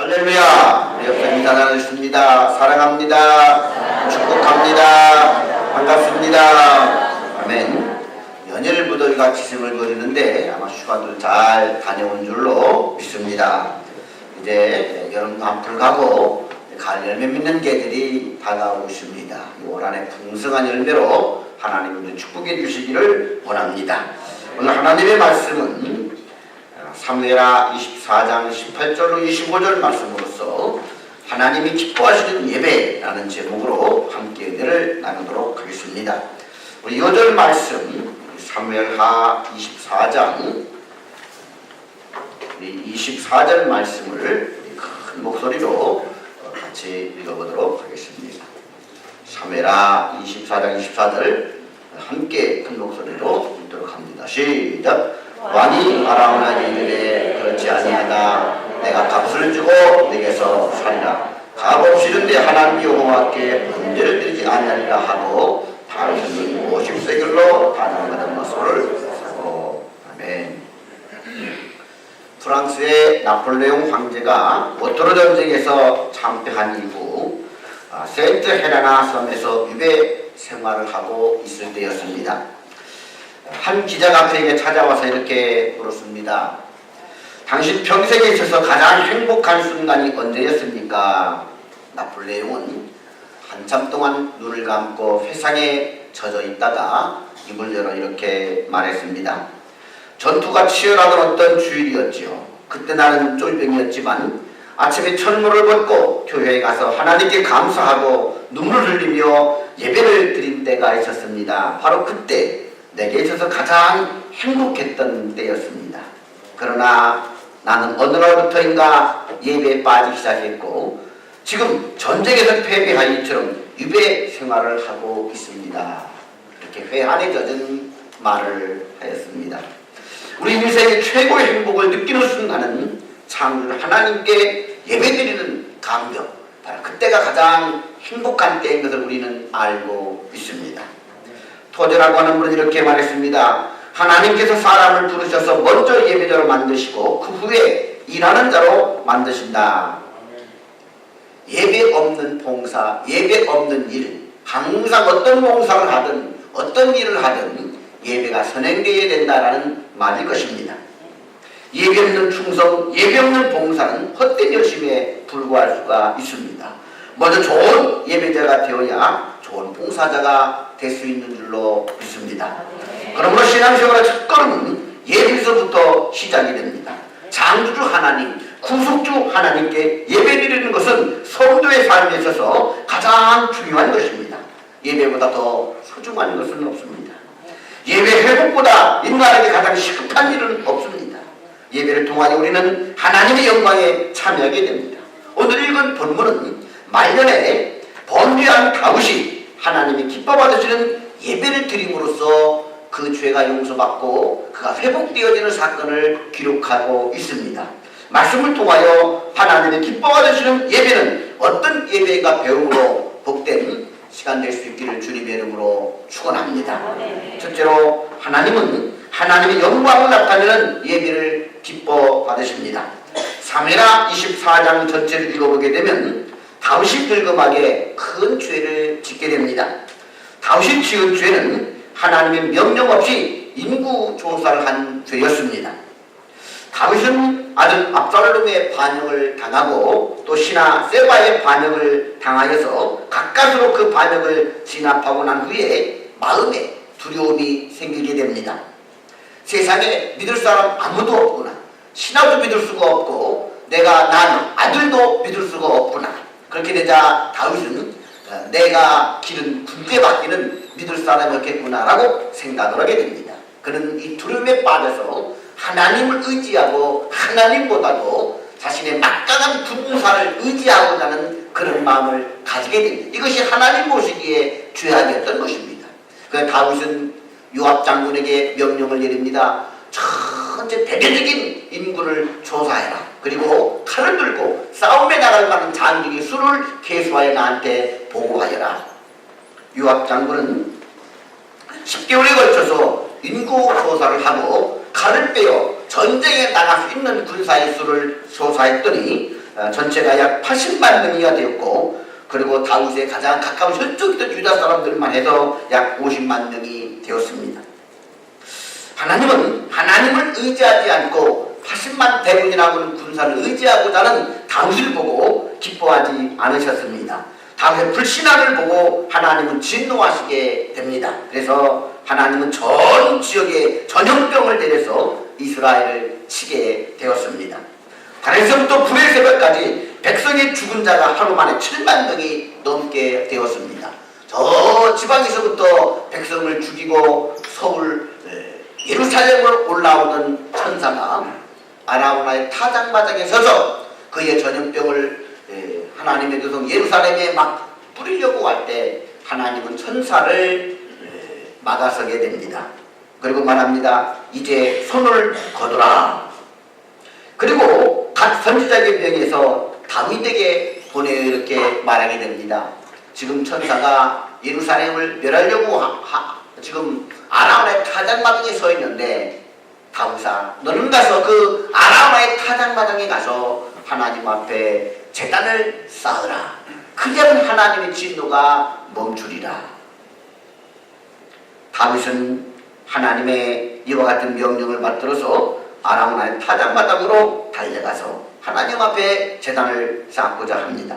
할렐루야! 우리 옆에 인사 나누십니다. 사랑합니다. 축복합니다. 반갑습니다. 아멘. 연일 무더위가 기승을 거리는데 아마 휴가도 잘 다녀온 줄로 믿습니다. 이제 여름도 한풀 가고 가을 열매 맺는 계절이 다가오고 있습니다. 올 한해 풍성한 열매로 하나님의 축복해 주시기를 원합니다. 오늘 하나님의 말씀은 사무엘하 24장 18절로 25절 말씀으로서 하나님이 기뻐하시는 예배라는 제목으로 함께 은혜를 나누도록 하겠습니다. 우리 2절 말씀 사무엘하 24절 말씀을 큰 목소리로 같이 읽어보도록 하겠습니다. 사무엘하 24장 24절 함께 큰 목소리로 읽도록 합니다. 시작! 왕이 아라오나 이르되 그렇지 아니하다. 내가 값을 주고 내게서 살리라. 값없이는데 하나님 여호와께 문제를 드리지 않으리라 하고 당신은 50세겔로 단언받은 것을 사고. 아멘. 프랑스의 나폴레옹 황제가 워터로 전쟁에서 참패한 이후 세인트 헬레나 섬에서 유배 생활을 하고 있을 때였습니다. 한 기자가 그에게 찾아와서 이렇게 물었습니다. 당신 평생에 있어서 가장 행복한 순간이 언제였습니까? 나폴레옹은 한참 동안 눈을 감고 회상에 젖어 있다가 입을 열어 이렇게 말했습니다. 전투가 치열하던 어떤 주일이었지요. 그때 나는 쫄병이었지만 아침에 천물을 벗고 교회에 가서 하나님께 감사하고 눈물을 흘리며 예배를 드린 때가 있었습니다. 바로 그때 내게 있어서 가장 행복했던 때였습니다. 그러나 나는 어느 날부터인가 예배에 빠지기 시작했고 지금 전쟁에서 패배한 이처럼 유배 생활을 하고 있습니다. 이렇게 회한에 젖은 말을 하였습니다. 우리 인생의 최고의 행복을 느끼는 순간은 창조주 하나님께 예배드리는 감격, 바로 그때가 가장 행복한 때인 것을 우리는 알고 있습니다. 토저라고 하는 분은 이렇게 말했습니다. 하나님께서 사람을 부르셔서 먼저 예배자로 만드시고 그 후에 일하는 자로 만드신다. 예배 없는 봉사, 예배 없는 일, 항상 어떤 봉사를 하든 어떤 일을 하든 예배가 선행되어야 된다라는 말일 것입니다. 예배 없는 충성, 예배 없는 봉사는 헛된 열심에 불과할 수가 있습니다. 먼저 좋은 예배자가 되어야 좋은 봉사자가 될 수 있는 줄로 믿습니다. 그러므로 신앙생활의 첫걸음은 예배에서부터 시작이 됩니다. 창조주 하나님, 구속주 하나님께 예배드리는 것은 성도의 삶에 있어서 가장 중요한 것입니다. 예배보다 더 소중한 것은 없습니다. 예배 회복보다 인간에게 가장 시급한 일은 없습니다. 예배를 통하여 우리는 하나님의 영광에 참여하게 됩니다. 오늘 읽은 본문은 말년에 범죄한 다윗이 하나님이 기뻐 받으시는 예배를 드림으로써 그 죄가 용서받고 그가 회복되어지는 사건을 기록하고 있습니다. 말씀을 통하여 하나님이 기뻐 받으시는 예배는 어떤 예배가 배움으로 복된 시간 될 수 있기를 주님의 이름으로 축원합니다. 첫째로 하나님은 하나님의 영광을 나타내는 예배를 기뻐 받으십니다. 사무엘하 24장 전체를 읽어보게 되면 다윗이 늙음하게 큰 죄를 짓게 됩니다. 다윗이 지은 죄는 하나님의 명령 없이 인구 조사를 한 죄였습니다. 다윗은 아들 압살롬의 반역을 당하고 또 신하 세바의 반역을 당하여서 가까스로 그 반역을 진압하고 난 후에 마음에 두려움이 생기게 됩니다. 세상에 믿을 사람 아무도 없구나. 신하도 믿을 수가 없고 난 아들도 믿을 수가 없구나. 그렇게 되자 다윗은 내가 기른 군대밖에는 믿을 사람이 없겠구나라고 생각을 하게 됩니다. 그는 이 두려움에 빠져서 하나님을 의지하고 하나님보다도 자신의 막강한 군사를 의지하고자 하는 그런 마음을 가지게 됩니다. 이것이 하나님 보시기에 죄악이었던 것입니다. 그래서 다윗은 요압 장군에게 명령을 내립니다. 전체 대대적인 인구를 조사해라. 그리고 칼을 들고 싸움에 나갈 만한 장군의 수를 계수하여 나한테 보고하여라. 요압 장군은 10개월에 걸쳐서 인구 조사를 하고 칼을 빼어 전쟁에 나갈 수 있는 군사의 수를 조사했더니 전체가 약 80만 명이가 되었고, 그리고 다윗의 가장 가까운 혈족이던 유다 사람들만 해서 약 50만 명이 되었습니다. 하나님은 하나님을 의지하지 않고 80만 대군이라고 하는 군사를 의지하고자 하는 다윗을 보고 기뻐하지 않으셨습니다. 다윗의 불신앙을 보고 하나님은 진노하시게 됩니다. 그래서 하나님은 전 지역에 전염병을 내려서 이스라엘을 치게 되었습니다. 다에서부터 브레세바까지 백성의 죽은 자가 하루 만에 7만 명이 넘게 되었습니다. 저 지방에서부터 백성을 죽이고 서울 예루살렘으로 올라오던 천사가 아라우나의 타작마당에 서서 그의 전염병을 하나님의 도성 예루살렘에 막 뿌리려고 할 때 하나님은 천사를 막아서게 됩니다. 그리고 말합니다. 이제 손을 거두라. 그리고 각 선지자의 명에서 다윗에게 보내어 이렇게 말하게 됩니다. 지금 천사가 예루살렘을 멸하려고 지금 아라우나의 타작마당에 서 있는데, 다윗아, 너는 가서 그 아라우나의 타작마당에 가서 하나님 앞에 제단을 쌓으라. 그러면 하나님의 진노가 멈추리라. 다윗은 하나님의 이와 같은 명령을 받들어서 아라우나의 타작마당으로 달려가서 하나님 앞에 제단을 쌓고자 합니다.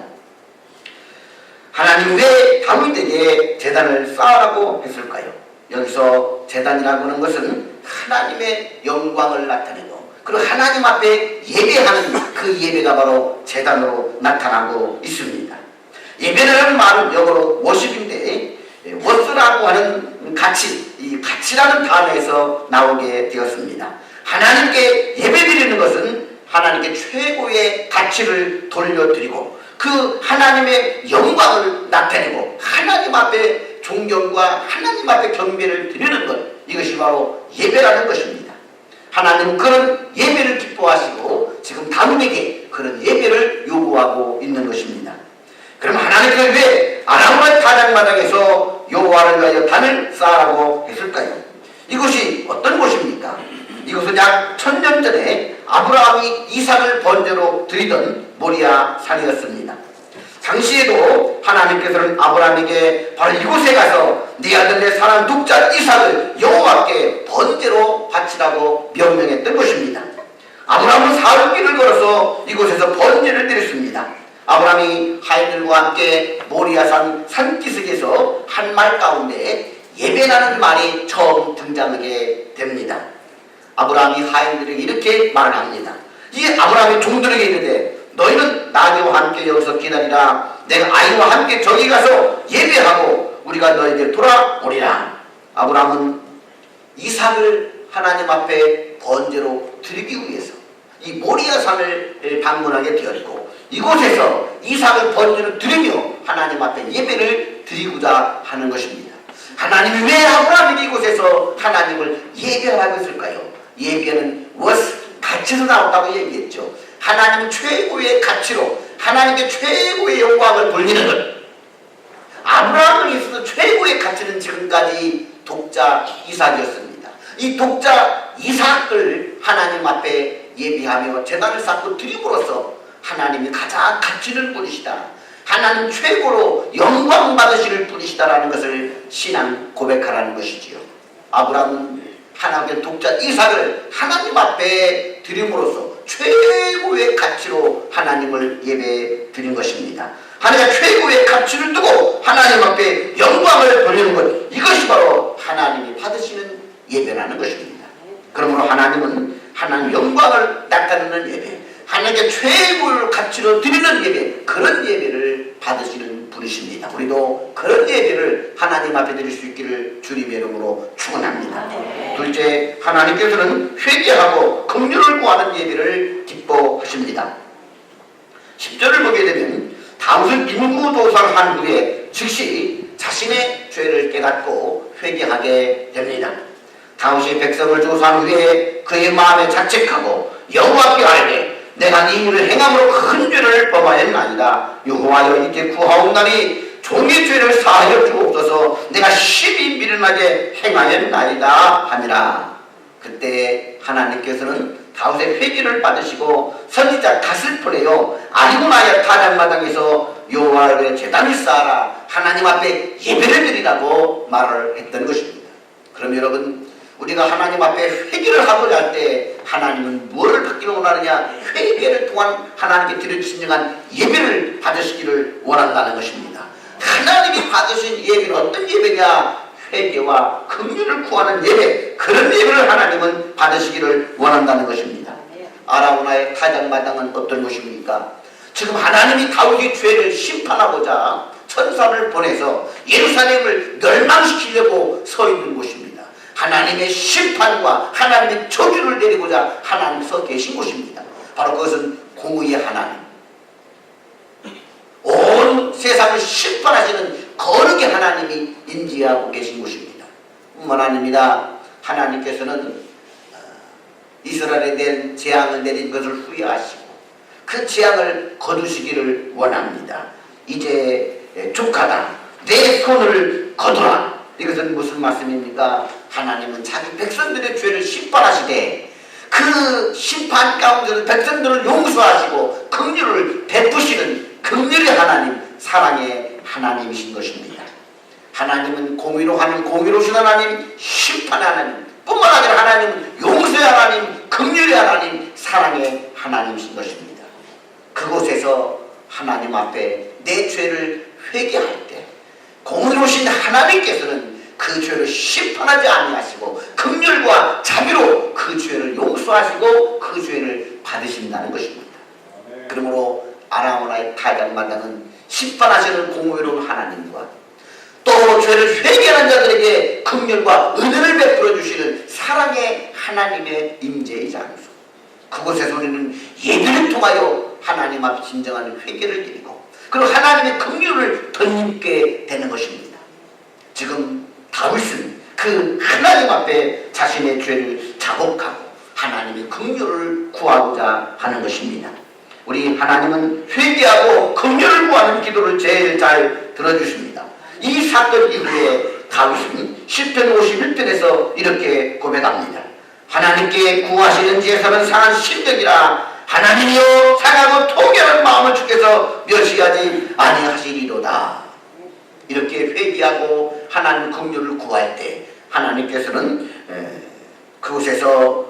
하나님 왜 다윗에게 제단을 쌓으라고 했을까요? 여기서 제단이라고 하는 것은 하나님의 영광을 나타내고, 그리고 하나님 앞에 예배하는 그 예배가 바로 제단으로 나타나고 있습니다. 예배라는 말은 영어로 워십인데, 워스라고 하는 가치, 이 가치라는 단어에서 나오게 되었습니다. 하나님께 예배드리는 것은 하나님께 최고의 가치를 돌려드리고 그 하나님의 영광을 나타내고 하나님 앞에 존경과 하나님 앞에 경배를 드리는 것, 이것이 바로 예배라는 것입니다. 하나님은 그런 예배를 기뻐하시고 지금 다윗에게 그런 예배를 요구하고 있는 것입니다. 그럼 하나님께서 왜 아라우나 타작마당에서 여호와를 위하여 단을 쌓으라고 했을까요? 이것이 어떤 곳입니까? 이것은 약 1000년 전에 아브라함이 이삭을 번제로 드리던 모리아 산이었습니다. 당시에도 하나님께서는 아브라함에게 바로 이곳에 가서 네 아들 내 사랑 독자 이삭을 여호와께 번제로 바치라고 명령했던 것입니다. 아브라함은 사흘길을 걸어서 이곳에서 번제를 드렸습니다. 아브라함이 하인들과 함께 모리아산 산기슭에서 한 말 가운데 예배라는 말이 처음 등장하게 됩니다. 아브라함이 하인들에게 이렇게 말합니다. 이 아브라함이 종들에게 이르되 너희는 나귀와 함께 여기서 기다리라. 내가 아이와 함께 저기 가서 예배하고 우리가 너희에게 돌아오리라. 아브라함은 이삭을 하나님 앞에 번제로 드리기 위해서 이 모리아산을 방문하게 되었고, 이곳에서 이삭을 번제로 드리며 하나님 앞에 예배를 드리고자 하는 것입니다. 하나님이 왜 아브라함에게 이곳에서 하나님을 예배하라고 했을까요? 예배는 가치에서 나왔다고 얘기했죠. 하나님 최고의 가치로 하나님께 최고의 영광을 돌리는 것. 아브라함에 있어서 최고의 가치는 지금까지 독자 이삭이었습니다. 이 독자 이삭을 하나님 앞에 예배하며 제단을 쌓고 드림으로써 하나님이 가장 가치를 뿌리시다, 하나님 최고로 영광 받으실 분이시다라는 것을 신앙 고백하라는 것이지요. 아브라함은 하나님의 독자 이삭을 하나님 앞에 드림으로써 최고의 가치로 하나님을 예배 드린 것입니다. 하나님의 최고의 가치를 두고 하나님 앞에 영광을 돌리는 것, 이것이 바로 하나님이 받으시는 예배라는 것입니다. 그러므로 하나님은 하나님 영광을 나타내는 예배, 하나님께 최고의 가치로 드리는 예배, 그런 예배를 받으시는 분이십니다. 우리도 그런 예배를 하나님 앞에 드릴 수 있기를 주님의 이름으로 축원합니다. 둘째, 하나님께서는 회개하고 긍휼을 구하는 예배를 기뻐하십니다. 10절을 보게 되면 다윗은 인구조사한 후에 즉시 자신의 죄를 깨닫고 회개하게 됩니다. 다윗이 백성을 조사한 후에 그의 마음에 자책하고 여호와께 아뢰되 내가 이 일을 행함으로 큰 죄를 범하였나이다. 여호와여 이제 구하옵나니 종의 죄를 사하여 주옵소서. 내가 심히 미련하게 행하였나이다 하니라. 그때 하나님께서는 다윗의 회개를 받으시고 선지자 갓을 보내요 아리고나야 타작마당에서 여호와의 제단을 쌓아라 하나님 앞에 예배를 드리라고 말을 했던 것입니다. 그럼 여러분 우리가 하나님 앞에 회개를 하고자 할 때 하나님은 무엇을 받기를 원하느냐? 회개를 통한 하나님께 드릴 진정한 예배를 받으시기를 원한다는 것입니다. 하나님이 받으신 예배는 어떤 예배냐? 회개와 긍휼을 구하는 예배, 그런 예배를 하나님은 받으시기를 원한다는 것입니다. 아라우나의 타작마당은 어떤 곳입니까? 지금 하나님이 다윗의 죄를 심판하고자 천사를 보내서 예루살렘을 멸망시키려고 서 있는 곳입니다. 하나님의 심판과 하나님의 저주를 내리고자 하나님 서 계신 곳입니다. 바로 그것은 공의의 하나님, 온 세상을 심판하시는 거룩의 하나님이 임재하고 계신 곳입니다. 뿐만 아닙니다. 하나님께서는 이스라엘에 대한 재앙을 내린 것을 후회하시고 그 재앙을 거두시기를 원합니다. 이제 족하다, 내 손을 거두라. 이것은 무슨 말씀입니까? 하나님은 자기 백성들의 죄를 심판하시되 그 심판 가운데서 백성들을 용서하시고 긍휼을 베푸시는 긍휼의 하나님, 사랑의 하나님이신 것입니다. 하나님은 공의로 하는 공의로우신 하나님, 심판의 하나님, 뿐만 아니라 하나님은 용서의 하나님, 긍휼의 하나님, 사랑의 하나님이신 것입니다. 그곳에서 하나님 앞에 내 죄를 회개할 때 공의로우신 하나님께서는 그 죄를 심판하지 아니하시고 긍휼과 자비로 그 죄를 용서하시고 그 죄를 받으신다는 것입니다. 그러므로 아라우나의 타작마당은 심판하시는 공의로운 하나님과 또 죄를 회개하는 자들에게 긍휼과 은혜를 베풀어 주시는 사랑의 하나님의 임재이자 장소, 그곳에서 우리는 예배를 통하여 하나님 앞에 진정한 회개를 드리고 그리고 하나님의 긍휼을 덧입게 되는 것입니다. 지금 다윗은 그 하나님 앞에 자신의 죄를 자복하고 하나님의 긍휼을 구하고자 하는 것입니다. 우리 하나님은 회개하고 긍휼을 구하는 기도를 제일 잘 들어주십니다. 이 사건 이후에 다윗은 시편 51편에서 이렇게 고백합니다. 하나님께 구하시는 지에서는 상한 심령이라 하나님이여 상하고 통회하는 마음을 주께서 멸시하지 아니하시리로다. 이렇게 회개하고 하나님 긍휼을 구할 때 하나님께서는 그곳에서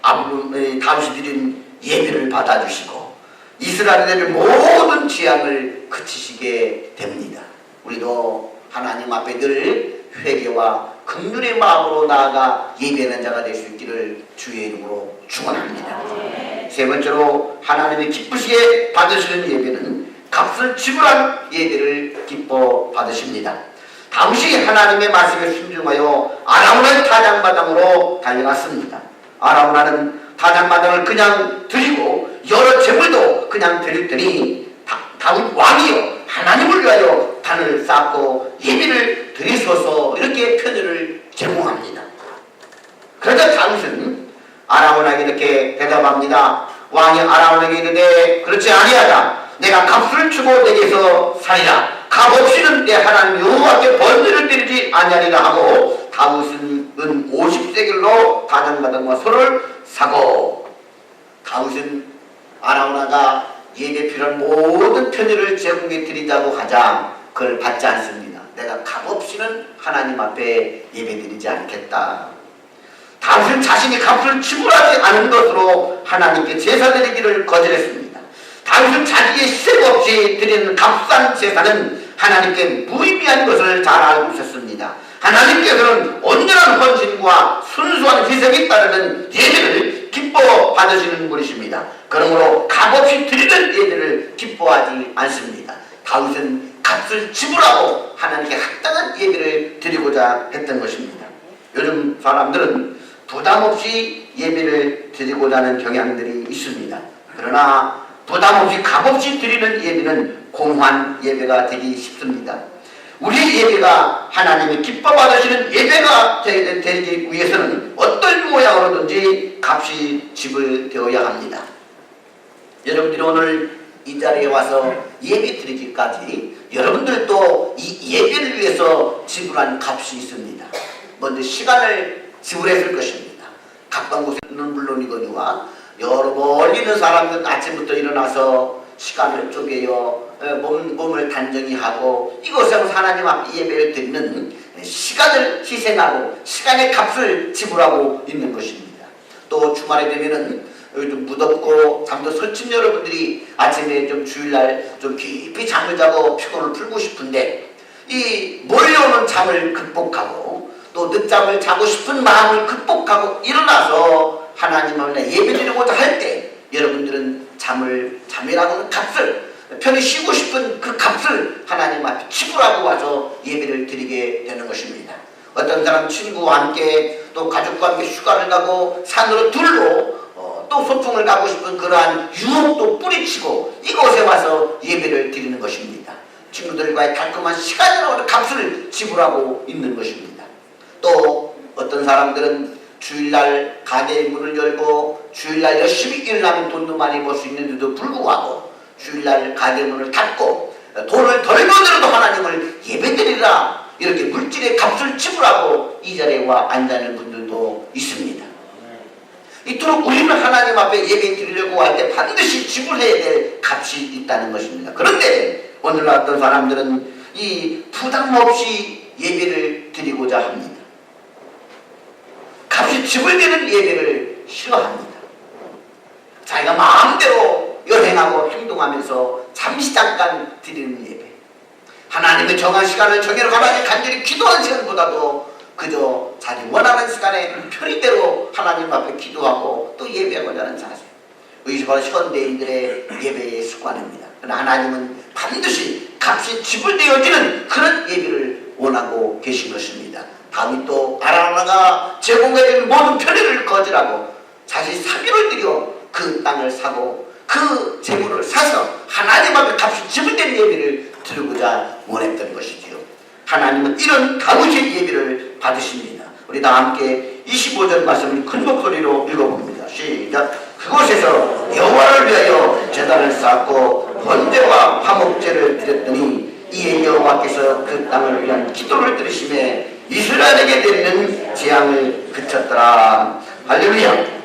다윗이 드린 예배를 받아주시고 이스라엘의 모든 재앙을 그치시게 됩니다. 우리도 하나님 앞에 늘 회개와 긍휼의 마음으로 나아가 예배하는 자가 될 수 있기를 주의 이름으로 축원합니다. 세 번째로 하나님이 기쁘시게 받으시는 예배는 값을 지불한 예배를 기뻐 받으십니다. 다윗이 하나님의 말씀에 순종하여 아라우나의 타작마당으로 달려갔습니다. 아라우나는 타작마당을 그냥 드리고 여러 재물도 그냥 드렸더니 다윗 왕이여 하나님을 위하여 단을 쌓고 예배를 드리소서 이렇게 편지를 제공합니다. 그러자 다윗은 아라우나에게 이렇게 대답합니다. 왕이 아라우나에게 이르되 그렇지 아니하다. 내가 값을 주고 내게서 살리라. 값 없이는 내 하나님 여호와께 번제를 드리지 아니하리라 하고 다윗은 은 50세겔로 타작마당과 소를 사고, 다윗은 아라우나가 예배 필요한 모든 편지를 제공해 드리자고 하자 그걸 받지 않습니다. 내가 값 없이는 하나님 앞에 예배 드리지 않겠다. 다윗은 자신이 값을 지불하지 않은 것으로 하나님께 제사 드리기를 거절했습니다. 다윗은 자기의 희생 없이 드리는 값싼 제사는 하나님께 무의미한 것을 잘 알고 있었습니다. 하나님께서는 온전한 헌신과 순수한 희생에 따르는 예배를 기뻐 받으시는 분이십니다. 그러므로 값없이 드리는 예배를 기뻐하지 않습니다. 다윗은 값을 지불하고 하나님께 합당한 예배를 드리고자 했던 것입니다. 요즘 사람들은 부담없이 예배를 드리고자 하는 경향들이 있습니다. 그러나 부담없이 값없이 드리는 예배는 공허한 예배가 되기 쉽습니다. 우리 예배가 하나님이 기뻐 받으시는 예배가 되기 위해서는 어떤 모양으로든지 값이 지불되어야 합니다. 여러분들이 오늘 이 자리에 와서 예배 드리기까지 여러분들도 이 예배를 위해서 지불한 값이 있습니다. 먼저 시간을 지불했을 것입니다. 가까운 곳에는 물론이거니와 여러 멀리 있는 사람들은 아침부터 일어나서 시간을 쪼개요. 몸을 단정히 하고 이곳에서 하나님 앞에 예배를 드리는 시간을 희생하고 시간의 값을 지불하고 있는 것입니다. 또 주말에 되면은 좀 무덥고 잠도 설친 여러분들이 아침에 좀 주일날 좀 깊이 잠을 자고 피곤을 풀고 싶은데 이 몰려오는 잠을 극복하고 또 늦잠을 자고 싶은 마음을 극복하고 일어나서 하나님 앞에 예배드리고자 할 때 여러분들은 잠이라고 하는 값을 편히 쉬고 싶은 그 값을 하나님 앞에 지불하고 와서 예배를 드리게 되는 것입니다. 어떤 사람 친구와 함께 또 가족과 함께 휴가를 가고 산으로 둘로 또 소풍을 가고 싶은 그러한 유혹도 뿌리치고 이곳에 와서 예배를 드리는 것입니다. 친구들과의 달콤한 시간으로 값을 지불하고 있는 것입니다. 또 어떤 사람들은 주일날 가게의 문을 열고 주일날 열심히 일을 하면 돈도 많이 벌 수 있는데도 불구하고 주일날 가게 문을 닫고 돈을 덜 벌더라도 하나님을 예배드리라 이렇게 물질의 값을 지불하고 이 자리에 와 앉아있는 분들도 있습니다. 이토록 우리는 하나님 앞에 예배 드리려고 할 때 반드시 지불해야 될 값이 있다는 것입니다. 그런데 오늘날 어떤 사람들은 이 부담 없이 예배를 드리고자 합니다. 값이 지불되는 예배를 싫어합니다. 자기가 마음대로 여행하고 행동하면서 잠시 잠깐 드리는 예배, 하나님의 정한 시간을 정해놓고 하나님 간절히 기도하는 시간보다도 그저 자기 원하는 시간에 편의대로 하나님 앞에 기도하고 또 예배하고자 하는 자세, 이것이 바로 현대인들의 예배의 습관입니다. 그러나 하나님은 반드시 값이 지불되어지는 그런 예배를 원하고 계신 것입니다. 다윗도 아라나가 제공해준 모든 편의를 거절하고 자신이 사비를 들여 그 땅을 사고 그 재물을 사서 하나님 앞에 값이 지불된 예배를 드리고자 원했던 것이지요. 하나님은 이런 다윗의 예배를 받으십니다. 우리 다 함께 25절 말씀을 큰 목소리로 읽어봅니다. 시작. 그곳에서 여호와를 위하여 제단을 쌓고 번제와 화목제를 드렸더니 이에 여호와께서 그 땅을 위한 기도를 들으심에 이스라엘에게 내리는 재앙을 그쳤더라. 할렐루야.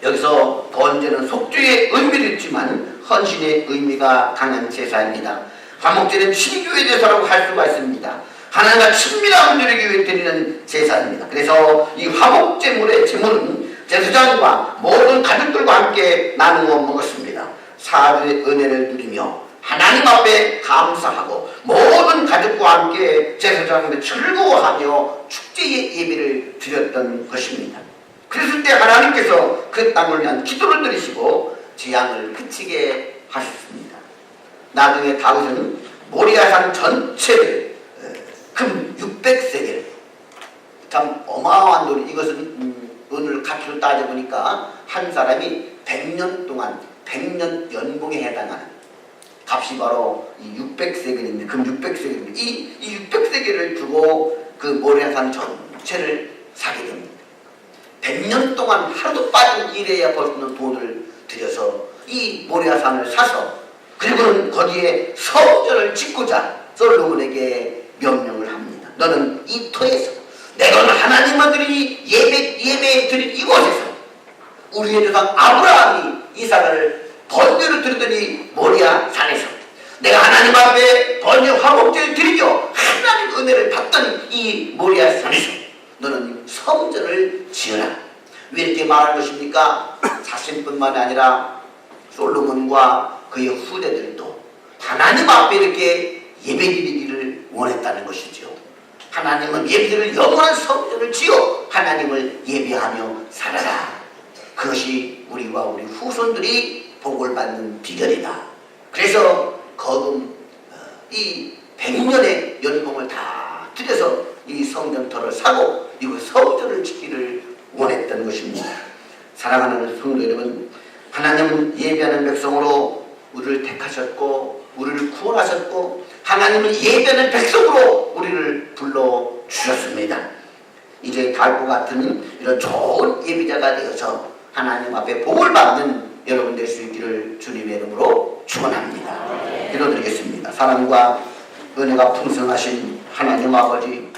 여기서 번제는 속죄의 의미도 있지만 헌신의 의미가 강한 제사입니다. 화목제는 친교의 제사라고 할 수가 있습니다. 하나님과 친밀함을 누리기 위해 드리는 제사입니다. 그래서 이 화목제물의 제물은 제사장과 모든 가족들과 함께 나누어 먹었습니다. 사죄의 은혜를 누리며 하나님 앞에 감사하고 모든 가족과 함께 제사장님의 즐거워하며 축제의 예배를 드렸던 것입니다. 그랬을 때 하나님께서 그 땅을 위한 기도를 들으시고 재앙을 그치게 하셨습니다. 나중에 다윗은 모리아산 전체를 금 600세겔, 참 어마어마한 돈이, 이것은 오늘 가치로 따져보니까 한 사람이 100년 동안 100년 연봉에 해당하는 값이 바로 이 600세겔인데, 금 600세겔인데 이 600세겔을 주고 그 모리아산 전체를 사게 됩니다. 100년 동안 하루도 빠진 일해야 벌 수 있는 돈을 들여서 이 모리아산을 사서 그리고는 거기에 성전을 짓고자 솔로몬에게 명령을 합니다. 너는 이 터에서 내가 하나님만 드리니 예배 드린 이곳에서 우리의 조상 아브라함이 이삭을 번제로 드리더니 모리아산에서 내가 하나님 앞에 번제 화목제를 드리며 하나님 은혜를 받던 이 모리아산에서 너는 성전을 지어라. 왜 이렇게 말하는 것입니까? 자신뿐만 아니라 솔로몬과 그의 후대들도 하나님 앞에 이렇게 예배드리기를 원했다는 것이죠. 하나님은 예배를 영원한 성전을 지어 하나님을 예배하며 살아라. 그것이 우리와 우리 후손들이 복을 받는 비결이다. 그래서 거금 이 100년의 연봉을 다 들여서 이 성전터를 사고 이곳 성전을 짓기를 원했던 것입니다. 사랑하는 성도 여러분, 하나님은 예배하는 백성으로 우리를 택하셨고 우리를 구원하셨고 하나님은 예배하는 백성으로 우리를 불러주셨습니다. 이제 달과 같은 이런 좋은 예배자가 되어서 하나님 앞에 복을 받는 여러분 될 수 있기를 주님의 이름으로 축원합니다. 기도드리겠습니다. 사랑과 은혜가 풍성하신 하나님 아버지,